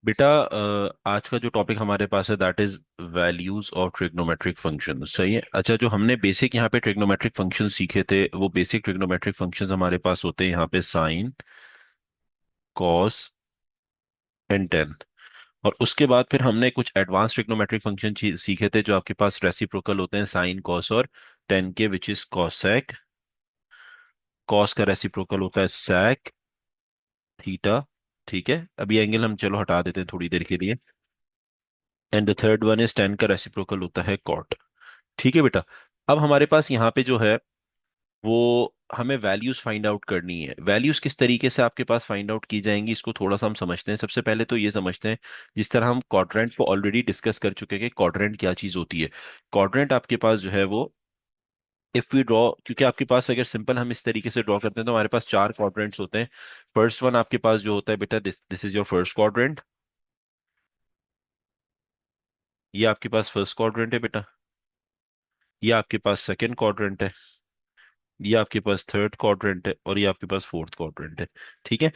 बेटा आज का जो टॉपिक हमारे पास है that is values of trigonometric function. सही है। अच्छा, जो हमने बेसिक यहाँ पे ट्रिग्नोमेट्रिक फंक्शन सीखे थे वो बेसिक ट्रिग्नोमेट्रिक फंक्शंस हमारे पास होते हैं यहाँ पे साइन, कॉस एंड टेन। और उसके बाद फिर हमने कुछ एडवांस ट्रिग्नोमेट्रिक फंक्शन सीखे थे जो आपके पास रेसिप्रोकल होते हैं साइन, कॉस और टेन के, विच इज कॉसेक। कॉस का रेसिप्रोकल होता है सेक थीटा। ठीक है, अभी एंगल हम चलो हटा देते हैं थोड़ी देर के लिए। And the third one is ten का रेसिप्रोकल होता है कॉट। ठीक है बेटा। अब हमारे पास यहाँ पे जो है वो हमें वैल्यूज फाइंड आउट करनी है। वैल्यूज किस तरीके से आपके पास फाइंड आउट की जाएंगी इसको थोड़ा सा हम समझते हैं। सबसे पहले तो ये समझते हैं, जिस तरह हम क्वाड्रेंट को ऑलरेडी डिस्कस कर चुके हैं कि क्वाड्रेंट क्या चीज होती है। क्वाड्रेंट आपके पास जो है वो, इफ वी ड्रॉ, क्योंकि आपके पास अगर सिंपल हम इस तरीके से ड्रॉ करते हैं तो हमारे पास चार क्वाड्रेंट्स होते हैं। फर्स्ट वन आपके पास जो होता है बेटा, this this is your first quadrant. ये आपके पास फर्स्ट क्वाड्रेंट है बेटा। ये आपके पास सेकंड क्वाड्रेंट है। ये आपके पास थर्ड क्वाड्रेंट है और ये आपके पास फोर्थ क्वाड्रेंट है। ठीक है।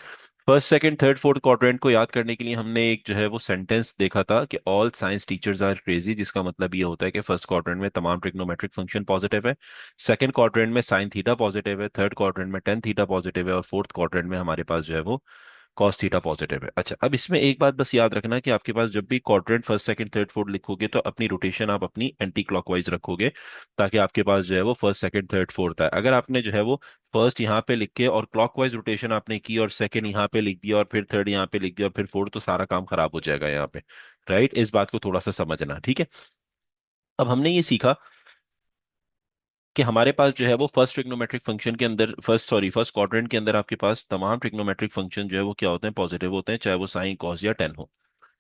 First second third fourth quadrant को याद करने के लिए हमने एक जो है वो सेंटेंस देखा था कि all science teachers are crazy, जिसका मतलब ये होता है कि फर्स्ट क्वाड्रेंट में तमाम ट्रिग्नोमेट्रिक फंक्शन पॉजिटिव है, सेकंड क्वाड्रेंट में साइन थीटा पॉजिटिव है, थर्ड क्वाड्रेंट में टेन थीटा पॉजिटिव है और फोर्थ क्वाड्रेंट में हमारे पास जो है वो कॉस थीटा पॉजिटिव है। अच्छा, अब इसमें एक बात बस याद रखना कि आपके पास जब भी quadrant first second third fourth लिखोगे तो अपनी रोटेशन आप अपनी एंटी क्लॉकवाइज रखोगे, ताकि आपके पास जो है वो फर्स्ट सेकंड थर्ड फोर्थ है। अगर आपने जो है वो फर्स्ट यहाँ पे लिख के और क्लॉकवाइज रोटेशन आपने की और सेकंड यहाँ पे लिख दिया और फिर थर्ड यहाँ पे लिख दिया और फिर फोर्थ, तो सारा काम खराब हो जाएगा यहाँ पे। राइट, इस बात को थोड़ा सा समझना। ठीक है। अब हमने ये सीखा कि हमारे पास जो है वो फर्स्ट ट्रिग्नोमेट्रिक फंक्शन के अंदर, फर्स्ट क्वाड्रेंट के अंदर आपके पास तमाम ट्रिग्नोमेट्रिक फंक्शन जो है वो क्या होते हैं, पॉजिटिव होते हैं, चाहे वो साइन कॉस या टेन हो।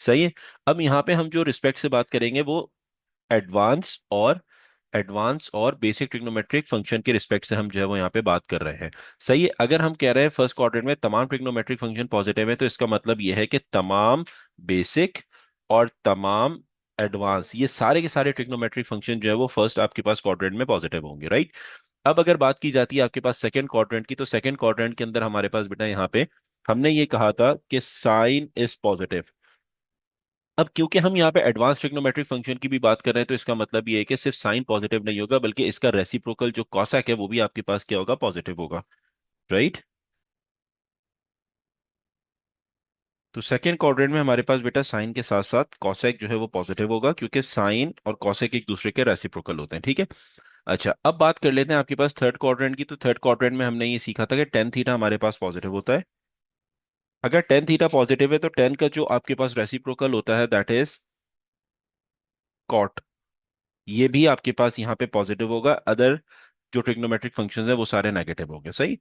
सही है। अब यहाँ पे हम जो रिस्पेक्ट से बात करेंगे वो एडवांस और बेसिक ट्रिग्नोमेट्रिक फंक्शन के रिस्पेक्ट से हम जो है वो यहाँ पे बात कर रहे हैं। सही है। अगर हम कह रहे हैं फर्स्ट क्वाड्रेंट में तमाम ट्रिग्नोमेट्रिक फंक्शन पॉजिटिव है तो इसका मतलब यह है कि तमाम बेसिक और तमाम एडवांस, ये सारे के सारे ट्रिग्नोमेट्रिक फंक्शन जो है वो फर्स्ट आपके पास क्वाड्रेंट में पॉजिटिव होंगे। राइट। अब अगर बात की जाती है आपके पास सेकंड क्वाड्रेंट की, तो सेकंड क्वाड्रेंट के अंदर हमारे पास बेटा यहाँ पे हमने ये कहा था कि साइन इज पॉजिटिव। अब क्योंकि हम यहाँ पे एडवांस ट्रिग्नोमेट्रिक फंक्शन की भी बात कर रहे हैं तो इसका मतलब ये है कि सिर्फ साइन पॉजिटिव नहीं होगा बल्कि इसका रेसिप्रोकल जो कॉसेक है वो भी आपके पास क्या होगा, पॉजिटिव होगा। राइट। तो सेकेंड क्वाड्रेंट में हमारे पास बेटा साइन के साथ साथ कॉसेक जो है वो पॉजिटिव होगा, क्योंकि साइन और कॉसेक एक दूसरे के रेसिप्रोकल होते हैं। ठीक है। अच्छा, अब बात कर लेते हैं आपके पास थर्ड क्वाड्रेंट की। तो थर्ड क्वाड्रेंट में हमने ये सीखा था कि टेन थीटा हमारे पास पॉजिटिव होता है। अगर टेन थीटा पॉजिटिव है तो टेन का जो आपके पास रेसिप्रोकल होता है दैट इज कॉट। ये भी आपके पास यहाँ पे पॉजिटिव होगा। अदर जो ट्रिग्नोमेट्रिक फंक्शंस है वो सारे नेगेटिव होंगे। सही।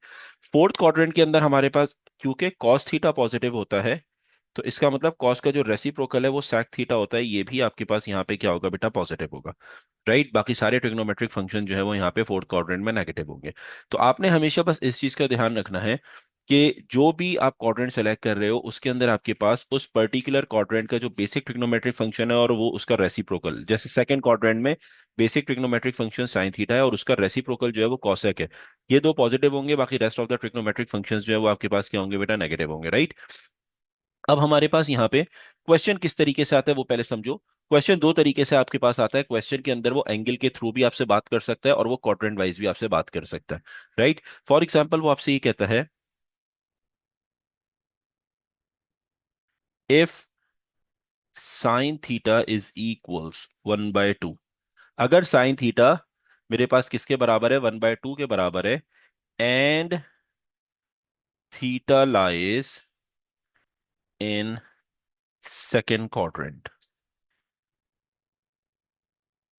फोर्थ क्वाड्रेंट के अंदर हमारे पास क्योंकि कॉस थीटा पॉजिटिव होता है तो इसका मतलब कॉस का जो रेसिप्रोकल है वो sec थीटा होता है, ये भी आपके पास यहाँ पे क्या होगा बेटा, पॉजिटिव होगा। राइट। बाकी सारे ट्रिग्नोमेट्रिक फंक्शन जो है वो यहाँ पे फोर्थ क्वाड्रेंट में नेगेटिव होंगे। तो आपने हमेशा बस इस चीज का ध्यान रखना है कि जो भी आप क्वाड्रेंट सेलेक्ट कर रहे हो उसके अंदर आपके पास उस पर्टिकुलर क्वाड्रेंट का जो बेसिक ट्रिग्नोमेट्रिक फंक्शन है और वो उसका रेसिप्रोकल, जैसे सेकंड क्वाड्रेंट में basic trigonometric function sine theta है और उसका रेसिप्रोकल जो है वो कॉसेक है, ये दो पॉजिटिव होंगे। बाकी rest of the trigonometric functions जो है वो आपके पास क्या होंगे बेटा, नेगेटिव होंगे। राइट। अब हमारे पास यहाँ पे क्वेश्चन किस तरीके से आता है वो पहले समझो। क्वेश्चन दो तरीके से आपके पास आता है। क्वेश्चन के अंदर वो एंगल के थ्रू भी आपसे बात कर सकता है और वो क्वाड्रेंट वाइज भी आपसे बात कर सकता है। राइट। फॉर एग्जाम्पल वो आपसे ये कहता है, if sine theta is equals 1/2। अगर साइन थीटा मेरे पास किसके बराबर है, 1/2 के बराबर है, and theta lies in second quadrant.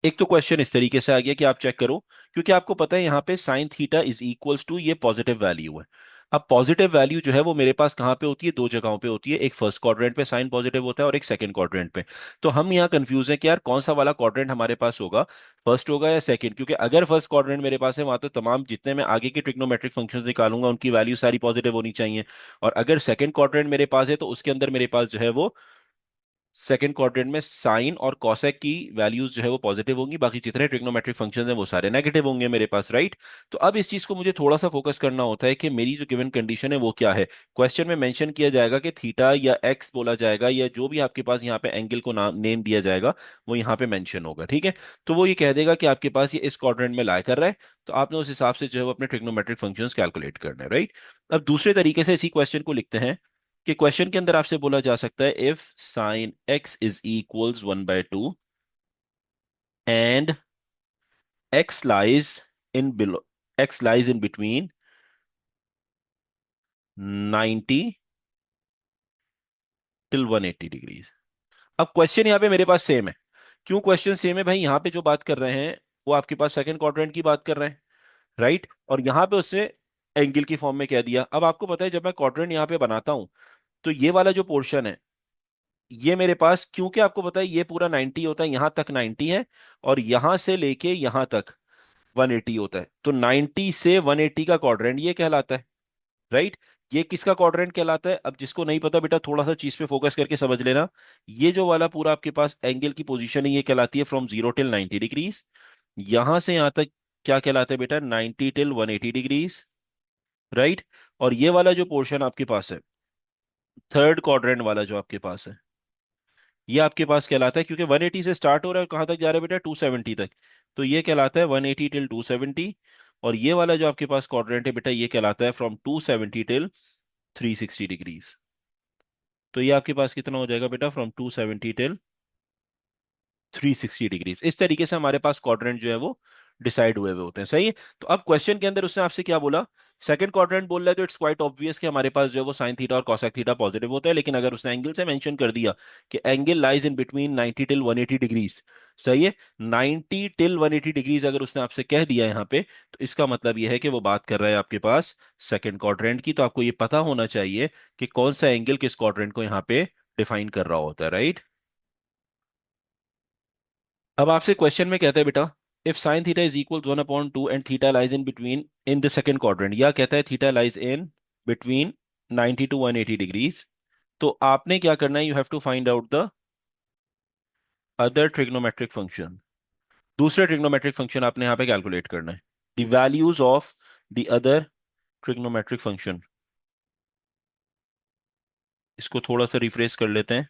एक तो क्वेश्चन इस तरीके से आ गया कि आप चेक करो, क्योंकि आपको पता है यहाँ पे sine theta is equals to, ये पॉजिटिव वैल्यू है। अब पॉजिटिव वैल्यू जो है वो मेरे पास कहाँ पे होती है, दो जगहों पे होती है। एक फर्स्ट क्वाड्रेंट पे साइन पॉजिटिव होता है और एक सेकंड क्वाड्रेंट पे। तो हम यहाँ कंफ्यूज है कि यार कौन सा वाला क्वाड्रेंट हमारे पास होगा, फर्स्ट होगा या सेकंड। क्योंकि अगर फर्स्ट क्वाड्रेंट मेरे पास है वहां तो तमाम जितने मैं आगे के ट्रिग्नोमेट्रिक फंक्शंस निकालूंगा उनकी वैल्यू सारी पॉजिटिव होनी चाहिए। और अगर सेकंड क्वाड्रेंट मेरे पास है तो उसके अंदर मेरे पास जो है वो सेकंड क्वाड्रेंट में साइन और कॉसेक की वैल्यूज जो है वो पॉजिटिव होंगी, बाकी जितने ट्रिग्नोमेट्रिक फंक्शंस हैं वो सारे नेगेटिव होंगे मेरे पास, राइट। तो अब इस चीज को मुझे थोड़ा सा फोकस करना होता है कि मेरी जो गिवन कंडीशन है वो क्या है। क्वेश्चन में मेंशन किया जाएगा कि थीटा या एक्स बोला जाएगा, या जो भी आपके पास यहाँ पे एंगल को नाम नेम दिया जाएगा वो यहाँ पे मेंशन होगा, ठीक है। तो वो ये कह देगा कि आपके पास ये इस क्वाड्रेंट में लाई कर रहा है, तो आपने उस हिसाब से जो है वो अपने ट्रिग्नोमेट्रिक फंक्शंस कैलकुलेट करना है, राइट। अब दूसरे तरीके से इसी क्वेश्चन को लिखते हैं कि क्वेश्चन के अंदर आपसे बोला जा सकता है if sine x is equals 1/2 and x lies in below x lies in between 90 till 180 degrees. अब क्वेश्चन यहाँ पे मेरे पास सेम है। क्यों क्वेश्चन सेम है भाई? यहाँ पे जो बात कर रहे हैं वो आपके पास सेकंड क्वाड्रेंट की बात कर रहे हैं, राइट। और यहाँ पे उसने एंगल की फॉर्म में कह दिया। अब आपको पता है जब मैं क्वाड्रेंट यहाँ पे बनाता हूं तो ये वाला जो पोर्शन है ये मेरे पास, क्योंकि आपको पता है ये पूरा 90 होता है, यहां तक 90 है और यहां से लेके यहां तक 180 होता है, तो 90 से 180 का क्वाड्रेंट ये कहलाता है, राइट। ये किसका क्वाड्रेंट कहलाता है? अब जिसको नहीं पता बेटा थोड़ा सा चीज पे फोकस करके समझ लेना। ये जो वाला पूरा आपके पास एंगल की पोजीशन है ये कहलाती है फ्रॉम 0 टिल 90 डिग्रीज। यहां से यहां तक क्या कहलाता है बेटा? 90 टिल 180 डिग्रीज, राइट। और ये वाला जो पोर्शन आपके पास है थर्ड क्वाड्रेंट वाला जो आपके पास है ये आपके पास कहलाता है, क्योंकि 180 से स्टार्ट हो रहा है, कहां तक जा रहा है बेटा? 270 तक। तो ये कहलाता है 180 टिल 270। और ये वाला जो आपके पास क्वाड्रेंट है बेटा ये कहलाता है फ्रॉम 270 टिल 360 डिग्रीज। तो ये आपके पास कितना हो जाएगा बेटा? From 270 till 360 degrees. इस तरीके से हमारे पास क्वाड्रेंट जो है वो डिसाइड हुए हुए होते हैं, सही है। तो अब क्वेश्चन के अंदर उसने आपसे क्या बोला? सेकंड क्वाड्रेंट बोल रहा है तो इट्स क्वाइट ऑब्वियस कि हमारे पास जो है वो साइन थीटा और कॉसेक थीटा पॉजिटिव होता है। लेकिन अगर उसने एंगल से मेंशन कर दिया कि angle lies in between 90 till 180 degrees, सही है, 90 टिल 180 डिग्रीज अगर उसने आपसे कह दिया यहाँ पे, तो इसका मतलब यह है कि वो बात कर रहा है आपके पास सेकंड क्वाड्रेंट की। तो आपको ये पता होना चाहिए कि कौन सा एंगल किस क्वाड्रेंट को यहाँ पे डिफाइन कर रहा होता है, राइट। अब आपसे क्वेश्चन में कहता है बेटा if sine theta is equal 1/2 and theta lies in between in the second quadrant, या कहता है theta lies in between 90 to 180 degrees, तो आपने क्या करना है? You have to find out the other trigonometric function. दूसरे ट्रिग्नोमेट्रिक फंक्शन आपने यहाँ पे कैलकुलेट करना है, the values of the other trigonometric function. इसको थोड़ा सा रिफ्रेश कर लेते हैं।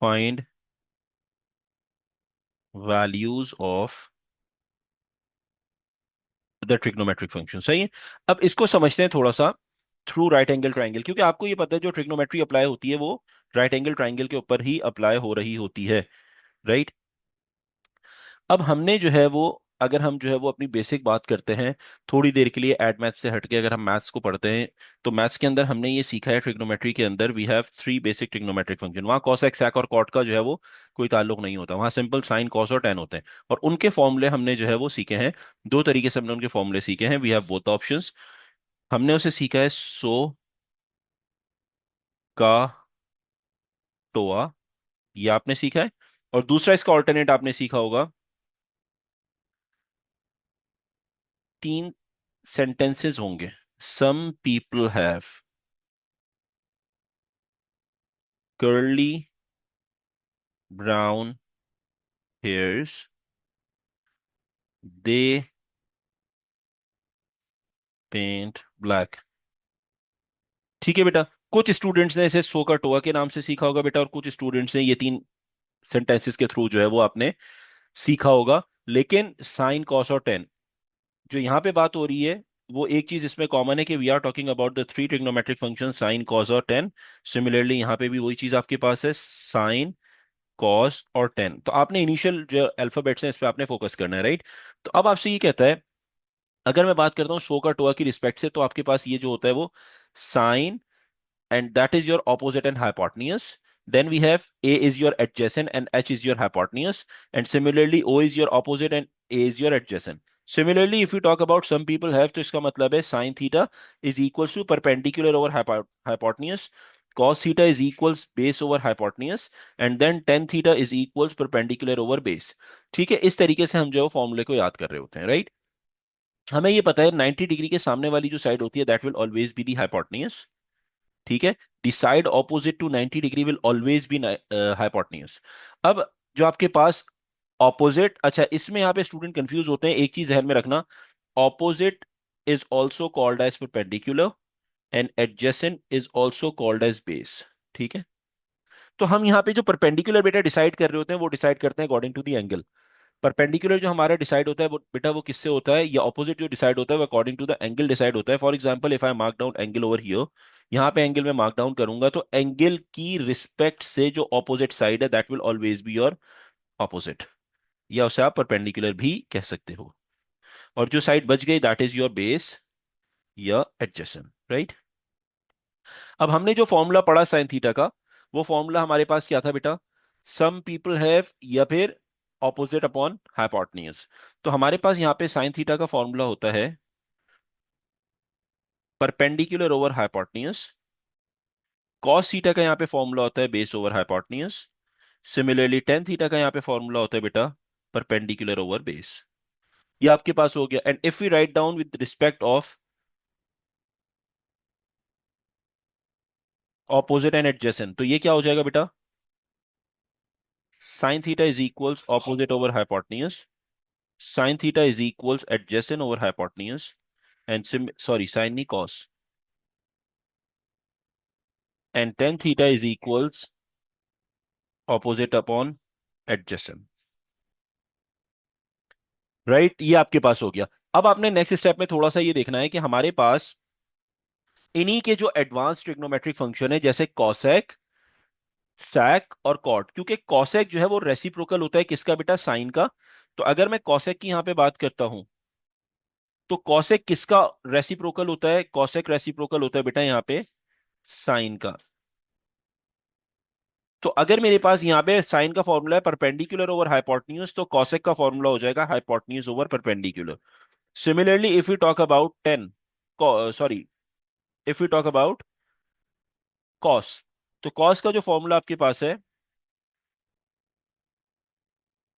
Find values of the trigonometric function, सही है। अब इसको समझते हैं थोड़ा सा थ्रू राइट एंगल ट्राइंगल, क्योंकि आपको ये पता है जो ट्रिग्नोमेट्री अप्लाई होती है वो राइट एंगल ट्राइंगल के ऊपर ही अप्लाई हो रही होती है, राइट। अब हमने जो है वो, अगर हम जो है वो अपनी बेसिक बात करते हैं थोड़ी देर के लिए एड मैथ से हटके, अगर हम मैथ्स को पढ़ते हैं तो मैथ्स के अंदर हमने ये सीखा है ट्रिग्नोमेट्री के अंदर we have three basic trigonometric function. वहाँ कॉस एक्स सैक और कॉट का जो है वो कोई ताल्लुक नहीं होता, वहाँ सिंपल साइन कॉस और टेन होते हैं। और उनके फॉर्मूले हमने जो है वो सीखे हैं, दो तरीके से हमने उनके फॉर्मूले सीखे हैं। We have both options. हमने उसे सीखा है सो का टोआ, ये आपने सीखा है। और दूसरा इसका ऑल्टरनेट आपने सीखा होगा, तीन सेंटेंसेस होंगे। Some people have curly brown hairs, they paint black. ठीक है बेटा। कुछ स्टूडेंट्स ने इसे सो का टोआ के नाम से सीखा होगा बेटा, और कुछ स्टूडेंट्स ने ये तीन सेंटेंसेस के थ्रू जो है वो आपने सीखा होगा। लेकिन साइन कॉस और टेन जो यहाँ पे बात हो रही है वो एक चीज इसमें कॉमन है कि we are talking about the three trigonometric function sine cos और टेन। सिमिलरली यहाँ पे भी वही चीज आपके पास है, साइन कॉस और टेन। तो आपने इनिशियल जो अल्फाबेट्स हैं इस पे आपने फोकस करना है, राइट। तो अब आपसे ये कहता है, अगर मैं बात करता हूँ सो का टोआ की रिस्पेक्ट से, तो आपके पास ये जो होता है वो sign and that is your opposite and hypotenuse. Then we have A is your adjacent and H is your hypotenuse. And similarly, O is your opposite and A is your adjacent. Similarly, if you talk about some people have, तो इसका मतलब है sin theta is equals to perpendicular over hypotenuse. Cos theta is equals base over hypotenuse. And then tan theta is equals perpendicular over base. ठीक है, इस तरीके से हम जो फॉर्मूले को याद कर रहे होते हैं, राइट। हमें ये पता है 90 डिग्री के सामने वाली जो साइड होती है that will always be the hypotenuse, ठीक है। The side opposite to 90 degree will always be hypotenuse. अब जो आपके पास ऑपोजिट, अच्छा इसमें यहाँ पे स्टूडेंट कंफ्यूज होते हैं, एक चीज ध्यान में रखना, opposite is also called as perpendicular and adjacent is also called as base. ठीक है। तो हम यहाँ पे जो परपेंडिकुलर बेटा डिसाइड कर रहे होते हैं वो डिसाइड करते हैं according to the angle. Perpendicular जो हमारा डिसाइड होता है वो बेटा वो किससे होता है, या ऑपोजिट जो डिसाइड होता है वो according to the angle decide होता है। For example if I mark down angle over here, यहाँ पे एंगल में मार्क डाउन करूंगा तो एंगल की रिस्पेक्ट से जो ऑपोजिट साइड है that will always be your opposite, या उसे आप परपेंडिकुलर भी कह सकते हो। और जो साइड बच गई दैट इज योर बेस या एडजेसेंट, राइट। अब हमने जो फॉर्मूला पढ़ा साइन थीटा का, वो फॉर्मूला हमारे पास क्या था बेटा, सम पीपल हैव, या फिर ऑपोजिट अपॉन हाइपोटेन्यूज। तो हमारे पास यहाँ पे साइन थीटा का फॉर्मूला होता है perpendicular over hypotenuse, cos theta का यहाँ पे फॉर्मूला होता है base over hypotenuse, similarly ten theta का यहाँ पे फॉर्मूला होता है बेटा परपेंडिकुलर ओवर बेस। ये आपके पास हो गया। And if we write down with respect of opposite and adjacent, तो ये क्या हो जाएगा बेटा, sine theta is equals opposite over hypotenuse, sin theta is equals adjacent over hypotenuse, and sorry, sin नहीं cos, and tan theta is equals opposite upon adjacent, right. ये आपके पास हो गया। अब आपने नेक्स्ट स्टेप में थोड़ा सा ये देखना है कि हमारे पास इन्हीं के जो एडवांस ट्रिग्नोमेट्रिक फंक्शन है जैसे कॉसेक, सैक और कॉट, क्योंकि कॉसेक जो है वो रेसिप्रोकल होता है किसका बेटा, साइन का। तो अगर मैं कॉसेक की यहां पे बात करता हूं तो कॉसेक किसका रेसिप्रोकल होता है, कॉसेक रेसिप्रोकल होता है बेटा यहाँ पे साइन का। तो अगर मेरे पास यहाँ पे साइन का फॉर्मूला है परपेंडिकुलर ओवर हाइपोटेन्यूज, तो कॉसेक का फॉर्मूला हो जाएगा hypotenuse over perpendicular. Similarly if you talk about ten, sorry, if you talk about cos, तो कॉस का जो फॉर्मूला आपके पास है,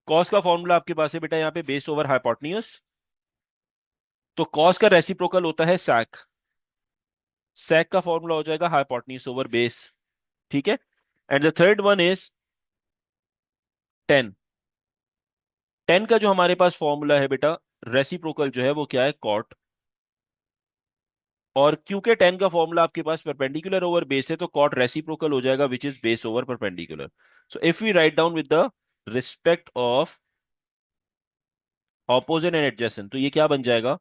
कॉस का फॉर्मूला आपके पास है बेटा यहाँ पे बेस ओवर हाइपोटेन्यूज। तो कॉस का रेसिप्रोकल होता है सैक, सैक का फॉर्मूला हो जाएगा हाइपोटेन्यूज ओवर बेस। ठीक है। And the third one is ten, ten का जो हमारे पास फॉर्मूला है बेटा रेसिप्रोकल जो है वो क्या है, कॉट। और क्योंकि टेन का फॉर्मूला आपके पास परपेंडिकुलर ओवर बेस है तो कॉट रेसिप्रोकल हो जाएगा which is base over perpendicular. So if we write down with the respect of opposite and adjacent, तो ये क्या बन जाएगा,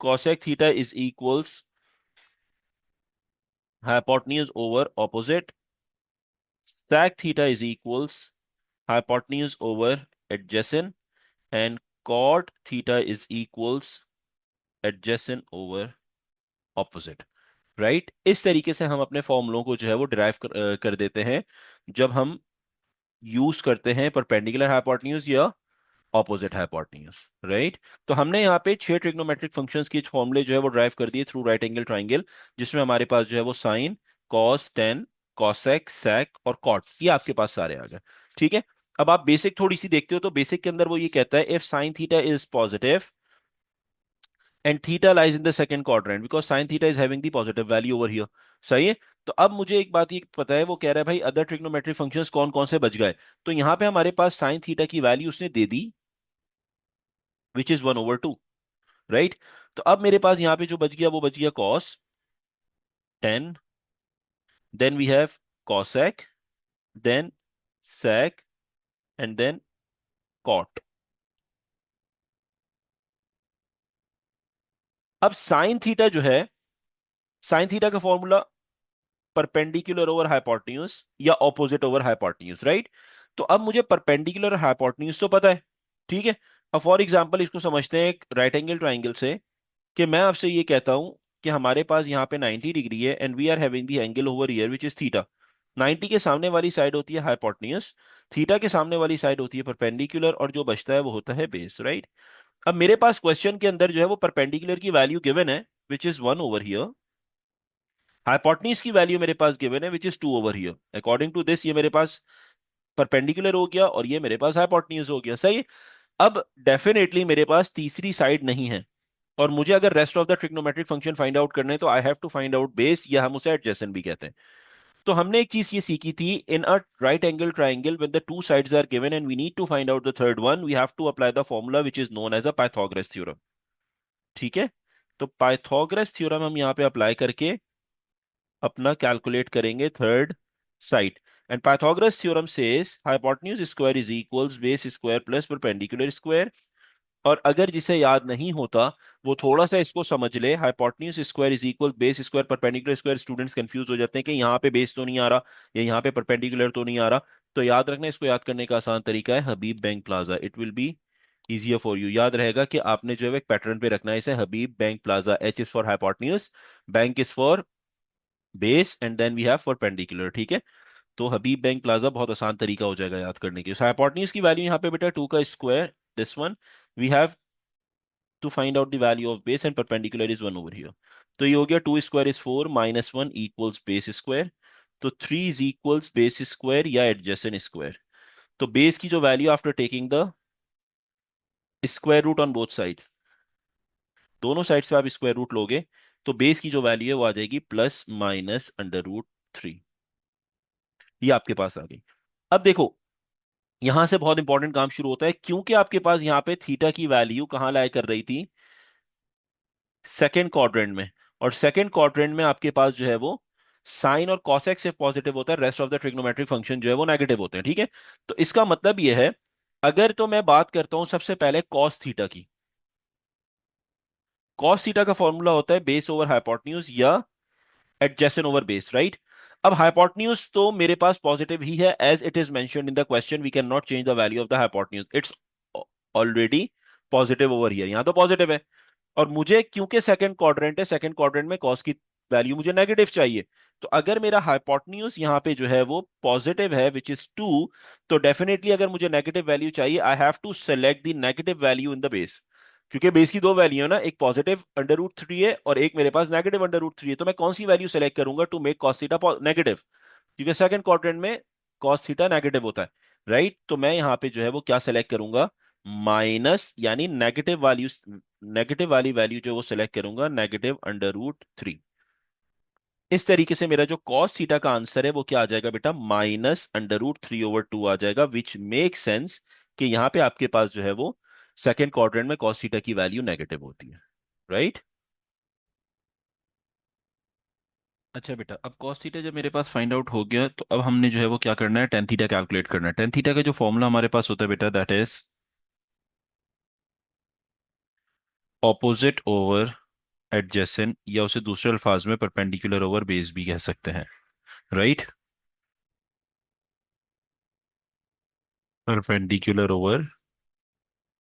cosec theta is equals hypotenuse over opposite, sec theta is equals hypotenuse over adjacent, and cot theta is equals adjacent over opposite, right. इस तरीके से हम अपने फॉर्मूलों को जो है वो डिराइव कर देते हैं जब हम यूज करते हैं परपेंडिकुलर हाइपोटेन्यूज या ऑपोजिट हाइपोटेन्यूज, राइट। तो हमने यहाँ पे छह ट्रिग्नोमेट्रिक फंक्शंस के फॉर्मूले जो है वो ड्राइव कर दिए थ्रू राइट एंगल ट्राइंगल, जिसमें हमारे पास जो है वो साइन, कॉस, टेन, कॉसेक, सेक और कॉट, ये आपके पास सारे आ गए। ठीक है। अब आप बेसिक थोड़ी सी देखते हो तो बेसिक के अंदर वो ये कहता है if sine theta is positive and theta lies in the second quadrant because sin theta is having the positive value over here। सही है। तो अब मुझे एक बात ये पता है, वो कह रहा है भाई अदर ट्रिग्नोमेट्रिक फंक्शंस कौन कौन से बच गए। तो यहां पे हमारे पास sin थीटा की वैल्यू उसने दे दी विच इज 1/2, राइट। तो अब मेरे पास यहाँ पे जो बच गया वो बच गया cos 10, then we have cosec, then sec and then cot। अब साइन थीटा जो है, साइन थीटा का फॉर्मूला परपेंडिकुलर ओवर हाइपोटेन्यूज या ऑपोजिट ओवर हाइपोटेन्यूज, राइट। तो अब मुझे परपेंडिकुलर हाइपोटेन्यूज तो पता है, ठीक है। अब फॉर एग्जांपल इसको समझते हैं एक राइट एंगल ट्राइंगल से, कि मैं आपसे ये कहता हूं कि हमारे पास यहाँ पे 90 डिग्री है and we are having the angle over here which is theta. 90 के सामने वाली साइड होती है हाइपोटेन्यूज, थीटा के सामने वाली साइड होती है परपेंडिकुलर, और जो बचता है वो होता है बेस, राइट। अब मेरे पास क्वेश्चन के अंदर जो है वो परपेंडिकुलर की वैल्यू गिवन है which is 1 over here, hypotenuse की वैल्यू मेरे पास गिवन है which is 2 over here. According to this ये मेरे पास परपेंडिकुलर हो गया और ये मेरे पास हाइपोटेन्यूज हो गया, सही। अब डेफिनेटली मेरे पास तीसरी साइड नहीं है, और मुझे अगर rest of the trigonometric function find out करने हैं, तो I have to find out base, या हम उसे एडजेसेंट भी कहते हैं। तो हमने एक चीज ये सीखी थी, in a right angle triangle when the two sides are given and we need to find out the third one, we have to apply the formula which is known as a Pythagoras theorem. ठीक है। तो Pythagoras theorem हम यहाँ पे apply करके अपना calculate करेंगे third side. And Pythagoras theorem says hypotenuse square is equals base square plus perpendicular square. और अगर जिसे याद नहीं होता, वो थोड़ा सा इसको समझ ले, hypotenuse square is equal base square perpendicular square. Students confuse हो जाते हैं कि यहाँ पे बेस तो नहीं आ रहा या यहाँ पे परपेंडिकुलर तो नहीं आ रहा। तो याद रखना, इसको याद करने का आसान तरीका है Habib bank plaza. It will be easier for you. याद रहेगा कि आपने जो है एक पैटर्न पे रखना है इसे, Habib bank plaza. H is for hypotenuse, bank is for base, and then we have perpendicular. ठीक है। तो हबीब बैंक प्लाजा बहुत आसान तरीका हो जाएगा याद करने की। हाइपोटेन्यूज की वैल्यू यहाँ पे बेटा 2 का square, this one we have to find out the value of base, and perpendicular is 1 over here. तो ये हो गया 2 square is 4 minus 1 equals base square. तो 3 इज इक्वल्स बेस स्क्वायर या एडजेसेंट स्क्वायर। तो बेस की जो value after taking the square root on both side, दोनों साइड से आप स्क्वायर रूट लोगे, तो बेस की जो वैल्यू है वो आ जाएगी प्लस माइनस अंडर रूट 3। ये आपके पास आ गई। अब देखो, यहां से बहुत इंपॉर्टेंट काम शुरू होता है, क्योंकि आपके पास यहाँ पे थीटा की वैल्यू कहाँ लाया कर रही थी, सेकेंड क्वाड्रेंट में। और सेकेंड क्वाड्रेंट में आपके पास जो है वो साइन और कॉसेक सिर्फ पॉजिटिव होता है, rest of the trigonometric function जो है वो नेगेटिव होते हैं। ठीक है। तो इसका मतलब ये है, अगर तो मैं बात करता हूं सबसे पहले कॉस थीटा की, कॉस थीटा का फॉर्मूला होता है बेस ओवर हाइपोटेन्यूज या एडजेसेंट ओवर बेस, राइट। अब हाइपोटेन्यूज तो मेरे पास पॉजिटिव ही है, as it is mentioned in the question, we can not change the value of the hypotenuse, it's already positive over here, यहां तो पॉजिटिव है। और मुझे क्योंकि सेकंड क्वाड्रेंट है, सेकंड क्वाड्रेंट में कॉस की वैल्यू मुझे नेगेटिव चाहिए। तो अगर मेरा हाइपोटेन्यूज यहाँ पे जो है वो पॉजिटिव है विच इज 2, तो डेफिनेटली अगर मुझे नेगेटिव वैल्यू चाहिए, I have to select the negative value in the base. क्योंकि बेस की दो वैल्यू है ना, एक पॉजिटिव अंडर रूट थ्री है और एक मेरे पास नेगेटिव अंडर रूट थ्री है। तो मैं कौन सी वैल्यू सेलेक्ट करूंगा to make cos theta negative, क्योंकि सेकंड क्वाड्रेंट में कॉस थीटा नेगेटिव होता है, राइट। तो मैं यहाँ पे जो है वो क्या सेलेक्ट करूंगा, माइनस, यानी नेगेटिव वैल्यू, नेगेटिव वाली वैल्यू जो वो सिलेक्ट करूंगा, नेगेटिव अंडर रूट थ्री। इस तरीके से मेरा जो कॉस थीटा का आंसर है वो क्या आ जाएगा बेटा, माइनस अंडर रूट 3/2 आ जाएगा, विच मेक सेंस कि यहाँ पे आपके पास जो है वो सेकेंड क्वाड्रेंट में कॉस थीटा की वैल्यू नेगेटिव होती है, राइट। अच्छा बेटा, अब कॉस थीटा जब मेरे पास फाइंड आउट हो गया, तो अब हमने जो है वो क्या करना है, टेन थीटा कैलकुलेट करना है। टेन थीटा का जो फॉर्मूला हमारे पास होता है बेटा, that is opposite over adjacent, या उसे दूसरे अल्फाज में परपेंडिकुलर ओवर बेस भी कह सकते हैं, right. Perpendicular over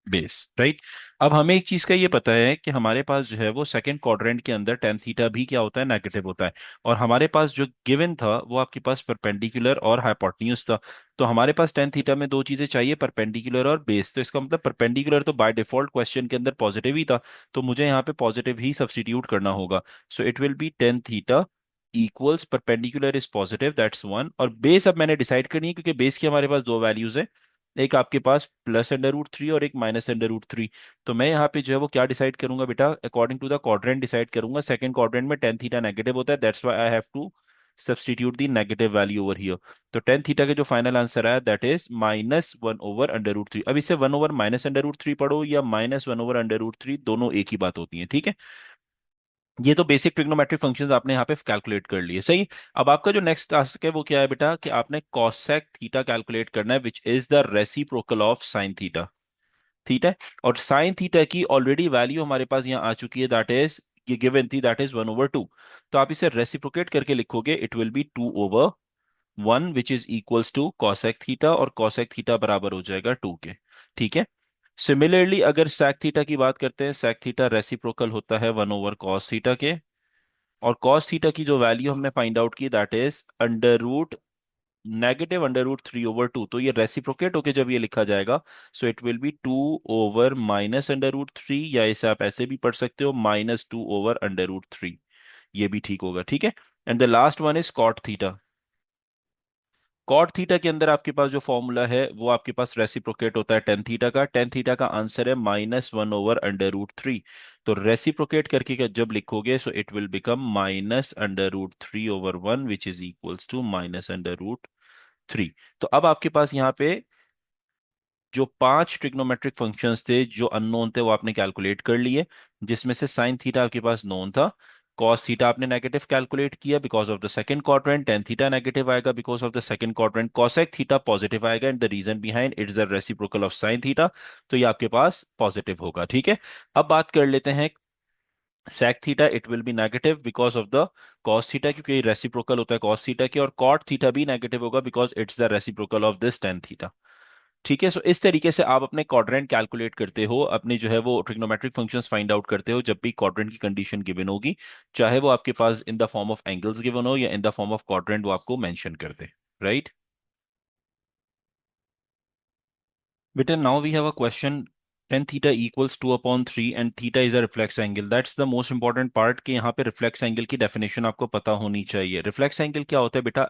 base, right. अब हमें एक चीज का ये पता है कि हमारे पास जो है वो सेकंड क्वाड्रेंट के अंदर टेन थीटा भी क्या होता है, नेगेटिव होता है। और हमारे पास जो गिवन था वो आपके पास परपेंडिकुलर और हाइपोटेन्यूज था। तो हमारे पास टेन थीटा में दो चीजें चाहिए, परपेंडिकुलर और बेस। तो इसका मतलब परपेंडिकुलर तो बाय डिफॉल्ट क्वेश्चन के अंदर पॉजिटिव ही था, तो मुझे यहाँ पे पॉजिटिव ही सब्स्टिट्यूट करना होगा। सो it will B tan theta equals perpendicular is positive, that's one. और बेस अब मैंने डिसाइड करनी है, क्योंकि बेस की हमारे पास दो वैल्यूज है, एक आपके पास प्लस अंडर रूट थ्री और एक माइनस अंडर रूट थ्री। तो मैं यहाँ पे जो है वो क्या डिसाइड करूंगा बेटा, according to the quadrant decide करूंगा। सेकंड क्वाड्रेंट में टेन थीटा नेगेटिव होता है, that's why I have to substitute the negative value over here. तो टेन थीटा का जो फाइनल आंसर आया that is minus one over under root three. अब इसे one over minus under root three पढ़ो या minus one over under root three, दोनों एक ही बात होती है, ठीक है। ये तो बेसिक ट्रिग्नोमेट्रिक फंक्शंस आपने यहाँ पे कैलकुलेट कर लिए, सही। अब आपका जो नेक्स्ट टास्क है वो क्या है बेटा, कि आपने कॉसेक थीटा कैलकुलेट करना है, which is the reciprocal of sine theta. ठीक है। और साइन थीटा की ऑलरेडी वैल्यू हमारे पास यहाँ आ चुकी है, दैट इज ये गिवन थी, दैट इज 1/2। तो आप इसे रेसिप्रोकेट करके लिखोगे, it will be 2/1 which is equals to cosec theta, और कॉसेक थीटा बराबर हो जाएगा 2 के। ठीक है। सिमिलरली अगर सेक थीटा की बात करते हैं, सेक थीटा रेसिप्रोकल होता है 1/cos थीटा के। और कॉस थीटा की जो वैल्यू हमने फाइंड आउट की, that is under root negative under root 3/2। तो ये रेसिप्रोकेट होके जब ये लिखा जाएगा, so it will be 2 over minus under root three, या इसे आप ऐसे भी पढ़ सकते हो, -2 ओवर अंडर रूट 3। ये भी ठीक होगा, ठीक है। And the last one is cot theta. Cot theta के अंदर आपके पास जो फॉर्मूला है वो आपके पास रेसिप्रोकेट होता है टेन थीटा का आंसर है -1/√3। तो रेसिप्रोकेट करके जब लिखोगे so it will become -√3/1 which is equals to -√3। तो अब आपके पास यहाँ पे जो 5 ट्रिग्नोमेट्रिक फंक्शंस थे जो अननोन थे वो आपने कैलकुलेट कर लिए, जिसमें से साइन थीटा आपके पास नोन था, कॉस थीटा आपने नेगेटिव कैलकुलेट किया because of the second quadrant, tan theta negative आएगा because of the second quadrant, cosec theta positive आएगा and the reason behind it is the reciprocal of sine theta, तो ये आपके पास positive होगा। ठीक है, अब बात कर लेते हैं sec theta, it will B negative because of the cos theta, क्योंकि ये रेसिप्रोकल होता है cos थीटा के, और cot थीटा भी नेगेटिव होगा because it's the reciprocal of this tan theta. ठीक है, सो इस तरीके से आप अपने क्वाड्रेंट कैलकुलेट करते हो, अपने जो है वो ट्रिग्नोमेट्रिक फंक्शंस फाइंड आउट करते हो जब भी क्वाड्रेंट की कंडीशन गिवन होगी, चाहे वो आपके पास in the form of angles given हो या in the form of quadrant वो आपको मेंशन कर दे। राइट बेटा, now we have a question, tan theta equals 2/3 and theta is a reflex angle, that's the most important part कि यहाँ पे रिफ्लेक्स एंगल की डेफिनेशन आपको पता होनी चाहिए। रिफ्लेक्स एंगल क्या होता है बेटा?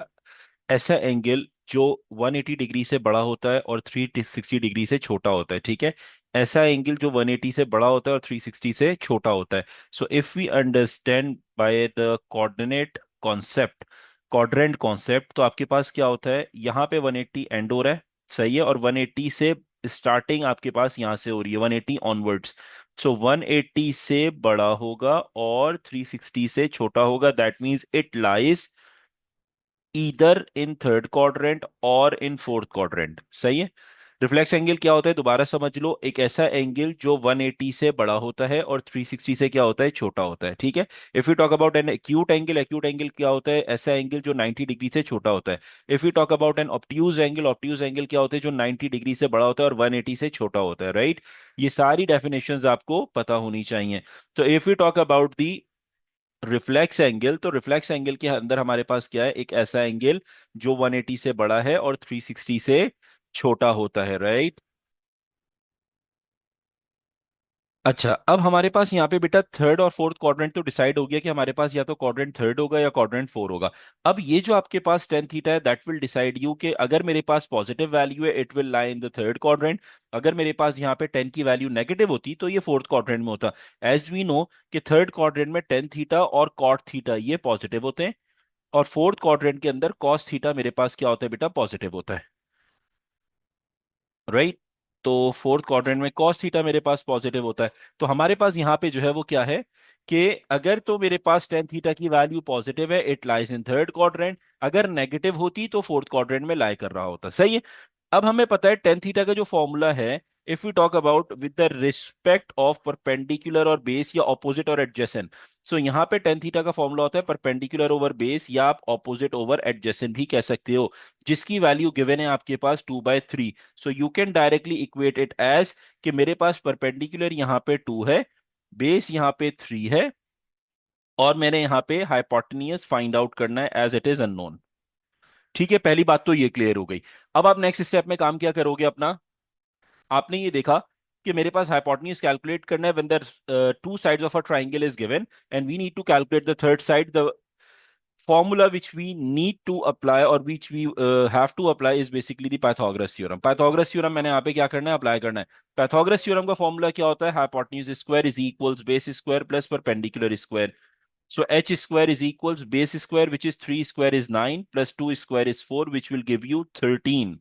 ऐसा एंगल जो 180 डिग्री से बड़ा होता है और 360 डिग्री से छोटा होता है। ठीक है, ऐसा एंगल जो 180 से बड़ा होता है और 360 से छोटा होता है। So if we understand by the coordinate concept, quadrant concept, तो आपके पास क्या होता है, यहाँ पे 180 एंड हो रहा है, सही है, और 180 से स्टार्टिंग आपके पास यहां से हो रही है 180 ऑनवर्ड्स। सो 180 से बड़ा होगा और 360 से छोटा होगा, that means it lies either in third quadrant और इन फोर्थ क्वाड्रेंट। सही है, रिफ्लेक्स एंगल क्या होता है दोबारा समझ लो, एक ऐसा एंगल जो 180 से बड़ा होता है और 360 से क्या होता है, छोटा होता है। ठीक है, if you talk about an acute angle क्या होता है, ऐसा एंगल जो 90 डिग्री से छोटा होता है। If you talk about an obtuse angle क्या होता है, जो 90 डिग्री से बड़ा होता है और 180 से छोटा होता है। राइट, ये सारी डेफिनेशंस आपको पता होनी चाहिए। तो if you talk about the reflex angle, तो रिफ्लेक्स एंगल के अंदर हमारे पास क्या है, एक ऐसा एंगल जो 180 से बड़ा है और 360 से छोटा होता है। राइट, अच्छा, अब हमारे पास यहाँ पे बेटा थर्ड और फोर्थ क्वाड्रेंट तो डिसाइड हो गया कि हमारे पास या तो क्वाड्रेंट थर्ड होगा या क्वाड्रेंट फोर होगा। अब ये जो आपके पास टेन थीटा है दैट विल डिसाइड यू कि अगर मेरे पास पॉजिटिव वैल्यू है it will lie in the third quadrant, अगर मेरे पास यहाँ पे टेन की वैल्यू नेगेटिव होती तो ये फोर्थ क्वाड्रेंट में होता। एज वी नो कि थर्ड क्वाड्रेंट में टेन थीटा और कॉट थीटा ये पॉजिटिव होते हैं, और फोर्थ क्वाड्रेंट के अंदर कॉस थीटा मेरे पास क्या होता है बेटा, पॉजिटिव होता है। राइट, तो फोर्थ क्वाड्रेंट में कॉस थीटा मेरे पास पॉजिटिव होता है। तो हमारे पास यहाँ पे जो है वो क्या है कि अगर तो मेरे पास टेन थीटा की वैल्यू पॉजिटिव है it lies in third quadrant, अगर नेगेटिव होती तो फोर्थ क्वाड्रेंट में लाई कर रहा होता। सही है, अब हमें पता है टेन थीटा का जो फॉर्मूला है, if you talk about with the respect of perpendicular और बेस या ऑपोजिट और एडजेसेंट, सो यहाँ पे टेन थीटा का फॉर्मूला होता है परपेंडिकुलर ओवर बेस या आप ऑपोजिट ओवर एडजेसेंट भी कह सकते हो, जिसकी वैल्यू गिवन है आपके पास 2/3। So you can directly equate it as कि मेरे पास परपेंडिकुलर यहाँ पे 2 है, बेस यहाँ पे 3 है, और मैंने यहाँ पे हाइपोटेन्यूज फाइंड आउट करना है एज इट इज अननोन। ठीक है, पहली बात तो ये क्लियर हो गई। अब आप नेक्स्ट स्टेप में काम क्या करोगे अपना, आपने ये देखा कि मेरे पास हाइपोटेन्यूज कैलकुलेट करना है when the two sides of a triangle is given and we need to calculate the third side. The formula which we need to apply or which we have to apply is basically the Pythagoras theorem। Pythagoras theorem मैंने यहाँ पे क्या करना है, apply करना है। Pythagoras theorem का formula क्या होता है, hypotenuse square is equals base square plus perpendicular square। So h square is equals base square which is 3 square is 9 plus 2 square is 4 which will give you 13,